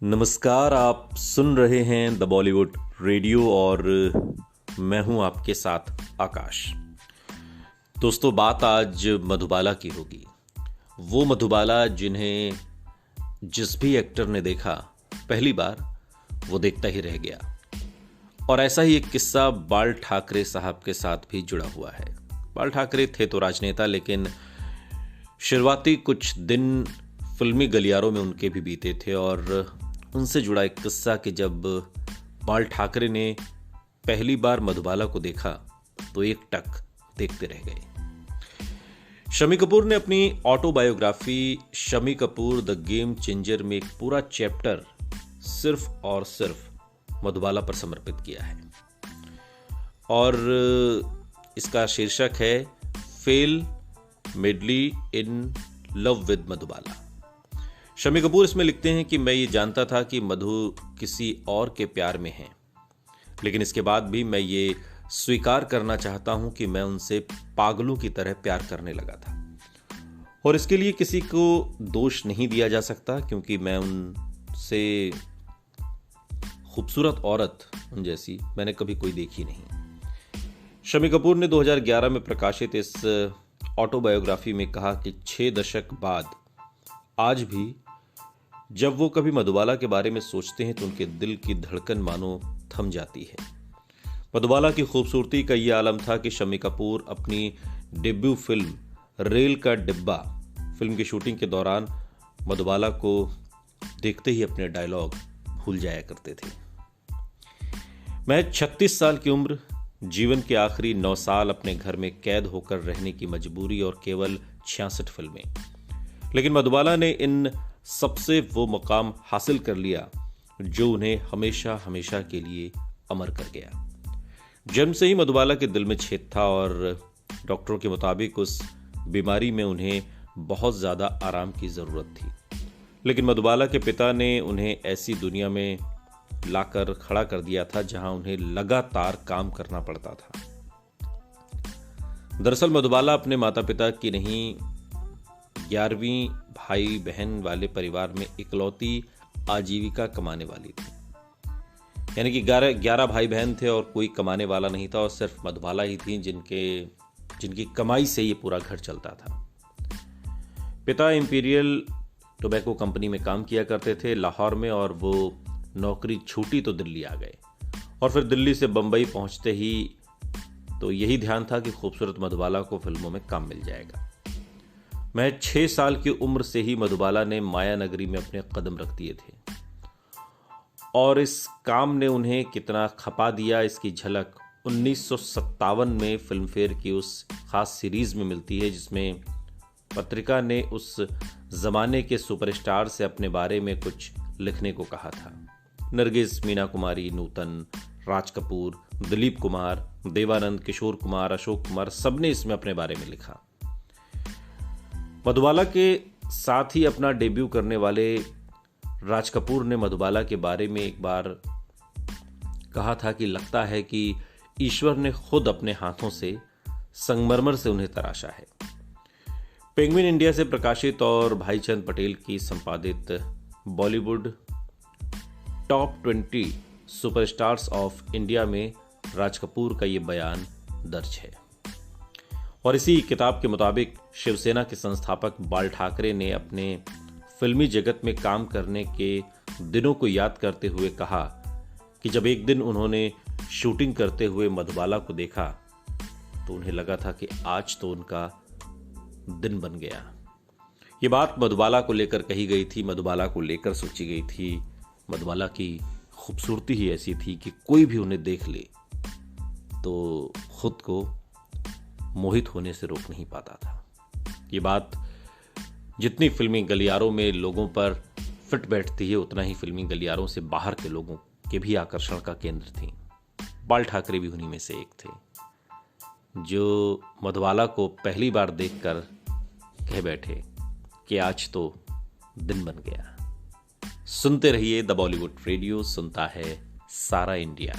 नमस्कार। आप सुन रहे हैं द बॉलीवुड रेडियो और मैं हूं आपके साथ आकाश। दोस्तों, बात आज मधुबाला की होगी। वो मधुबाला जिन्हें जिस भी एक्टर ने देखा पहली बार वो देखता ही रह गया। और ऐसा ही एक किस्सा बाल ठाकरे साहब के साथ भी जुड़ा हुआ है। बाल ठाकरे थे तो राजनेता, लेकिन शुरुआती कुछ दिन फिल्मी गलियारों में उनके भी बीते थे। और उनसे जुड़ा एक किस्सा कि जब बाल ठाकरे ने पहली बार मधुबाला को देखा तो एक टक देखते रह गए। शम्मी कपूर ने अपनी autobiography Shammi Kapoor the game changer में एक पूरा चैप्टर सिर्फ और सिर्फ मधुबाला पर समर्पित किया है और इसका शीर्षक है fail medley in love with Madhubala. Shammi Kapoor इसमें लिखते हैं कि मैं ये जानता था कि मधु किसी और के प्यार में है, लेकिन इसके बाद भी मैं ये स्वीकार करना चाहता हूं कि मैं उनसे पागलों की तरह प्यार करने लगा था। और इसके लिए किसी को दोष नहीं दिया जा सकता, क्योंकि मैं उनसे खूबसूरत औरत उन जैसी मैंने कभी कोई देखी नहीं। शम्मी कपूर ने 2011 में प्रकाशित इस ऑटोबायोग्राफी में कहा कि 6 दशक बाद आज भी जब वो कभी मधुबाला के बारे में सोचते हैं तो उनके दिल की धड़कन मानो थम जाती है। मधुबाला की खूबसूरती का ये आलम था कि शम्मी कपूर अपनी डेब्यू फिल्म रेल का डिब्बा फिल्म की शूटिंग के दौरान मधुबाला को देखते ही अपने डायलॉग भूल जाया करते थे। मैं 36 साल की उम्र, जीवन के आखिरी 9 साल अपने घर में कैद होकर रहने की मजबूरी और केवल 66 फिल्में, लेकिन मधुबाला ने इन सबसे वो मुकाम हासिल कर लिया जो उन्हें हमेशा हमेशा के लिए अमर कर गया। जन्म से ही मधुबाला के दिल में छेद था और डॉक्टरों के मुताबिक उस बीमारी में उन्हें बहुत ज़्यादा आराम की ज़रूरत थी। लेकिन मधुबाला के पिता ने उन्हें ऐसी दुनिया में लाकर खड़ा कर दिया था जहां उन्हें लगातार काम करना पड़ता था। दरअसल मधुबाला अपने माता पिता की नहीं 11वीं भाई बहन वाले परिवार में इकलौती आजीविका कमाने वाली थी। यानी कि 11 भाई बहन थे और कोई कमाने वाला नहीं था और सिर्फ मधुबाला ही थी जिनकी कमाई से ये पूरा घर चलता था। पिता इंपीरियल टोबैको कंपनी में काम किया करते थे लाहौर में, और वो नौकरी छूटी तो दिल्ली आ गए। और फिर दिल्ली से बंबई पहुंचते ही तो यही ध्यान था कि खूबसूरत मधुबाला को फिल्मों में काम मिल जाएगा। मैं 6 साल की उम्र से ही मधुबाला ने माया नगरी में अपने कदम रख दिए थे और इस काम ने उन्हें कितना खपा दिया इसकी झलक 1957 में फिल्म फेयर की उस खास सीरीज में मिलती है, जिसमें पत्रिका ने उस जमाने के सुपरस्टार से अपने बारे में कुछ लिखने को कहा था। नरगिस, मीना कुमारी, नूतन, राज कपूर, दिलीप कुमार, देवानंद, किशोर कुमार, अशोक कुमार, सबने इसमें अपने बारे में लिखा। मधुबाला के साथ ही अपना डेब्यू करने वाले राज कपूर ने मधुबाला के बारे में एक बार कहा था कि लगता है कि ईश्वर ने खुद अपने हाथों से संगमरमर से उन्हें तराशा है। पेंगुइन इंडिया से प्रकाशित और भाईचंद पटेल की संपादित Bollywood top 20 superstars of India में राज कपूर का ये बयान दर्ज है। और इसी किताब के मुताबिक शिवसेना के संस्थापक बाल ठाकरे ने अपने फिल्मी जगत में काम करने के दिनों को याद करते हुए कहा कि जब एक दिन उन्होंने शूटिंग करते हुए मधुबाला को देखा तो उन्हें लगा था कि आज तो उनका दिन बन गया। ये बात मधुबाला को लेकर कही गई थी, मधुबाला को लेकर सोची गई थी। मधुबाला की खूबसूरती ही ऐसी थी कि कोई भी उन्हें देख ले तो खुद को मोहित होने से रोक नहीं पाता था। ये बात जितनी फिल्मी गलियारों में लोगों पर फिट बैठती है, उतना ही फिल्मी गलियारों से बाहर के लोगों के भी आकर्षण का केंद्र थी। बाल ठाकरे भी उन्हीं में से एक थे जो मधुबाला को पहली बार देखकर कह बैठे कि आज तो दिन बन गया। सुनते रहिए द बॉलीवुड रेडियो, सुनता है सारा इंडिया।